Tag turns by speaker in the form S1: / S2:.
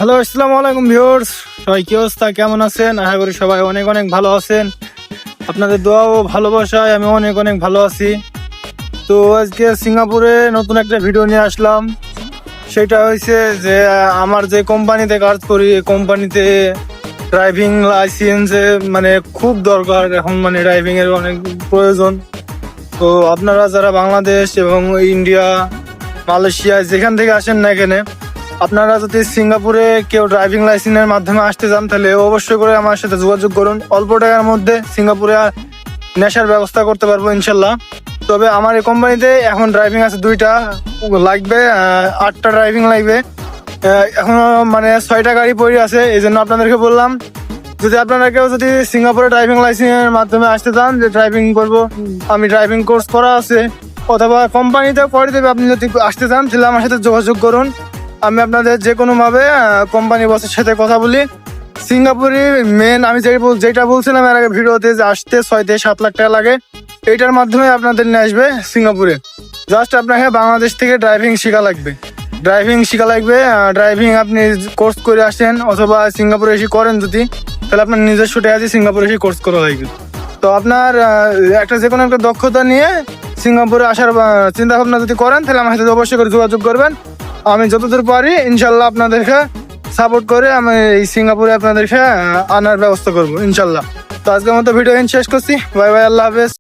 S1: Hello, আসসালামু আলাইকুম viewers. সবাই কি অবস্থা, কেমন আছেন? আশা করি সবাই অনেক অনেক ভালো আছেন। আপনাদের দোয়া ও ভালোবাসায় আমি অনেক অনেক ভালো আছি। তো আজকে সিঙ্গাপুরে নতুন একটা ভিডিও নিয়ে আসলাম। সেটা হয়েছে যে আমার যে কোম্পানিতে কাজ করি, এই কোম্পানিতে ড্রাইভিং লাইসেন্স মানে খুব দরকার এখন, মানে ড্রাইভিং এর অনেক প্রয়োজন। তো আপনারা যারা বাংলাদেশ এবং ইন্ডিয়া, মালয়েশিয়া যেখান থেকে আসেন না এখানে, আপনারা যদি সিঙ্গাপুরে কেউ ড্রাইভিং লাইসেন্সের মাধ্যমে আসতে চান তাহলে অবশ্যই করে আমার সাথে যোগাযোগ করুন। অল্প টাকার মধ্যে সিঙ্গাপুরে নেশার ব্যবস্থা করতে পারবো ইনশাল্লাহ। তবে আমার এই কোম্পানিতে এখন ড্রাইভিং আছে দুইটা, লাগবে 8টা ড্রাইভিং লাগবে। এখনো মানে 6টা গাড়ি পড়ে আছে, এই জন্য আপনাদেরকে বললাম যদি আপনারা কেউ যদি সিঙ্গাপুরে ড্রাইভিং লাইসেন্সের মাধ্যমে আসতে চান যে ড্রাইভিং করব, আমি ড্রাইভিং কোর্স করা আছে অথবা কোম্পানিতে করে দেবে, আপনি যদি আসতে চান তাহলে আমার সাথে যোগাযোগ করুন। আমি আপনাদের যে কোনোভাবে কোম্পানি বসের সাথে কথা বলি। সিঙ্গাপুরে মেন আমি যেটা বলছিলাম এর আগে ভিডিওতে, যে আসতে 6 থেকে 7 লাখ টাকা লাগে, এইটার মাধ্যমে আপনাদের নিয়ে আসবে সিঙ্গাপুরে। জাস্ট আপনাকে বাংলাদেশ থেকে ড্রাইভিং শেখা লাগবে, ড্রাইভিং আপনি কোর্স করে আসেন অথবা সিঙ্গাপুরে এসে করেন যদি, তাহলে আপনার নিজস্ব টাকা দিয়ে সিঙ্গাপুরে এসে কোর্স করা লাগবে। তো আপনার একটা যে কোনো একটা দক্ষতা নিয়ে সিঙ্গাপুরে আসার চিন্তা ভাবনা যদি করেন তাহলে আমার সাথে অবশ্যই করে যোগাযোগ করবেন। আমি যতদূর পারি ইনশাল্লাহ আপনাদেরকে সাপোর্ট করে আমি এই সিঙ্গাপুরে আপনাদেরকে আনার ব্যবস্থা করবো ইনশাল্লাহ। তো আজকের মতো ভিডিও শেষ করছি। বাই বাই, আল্লাহ হাফেজ।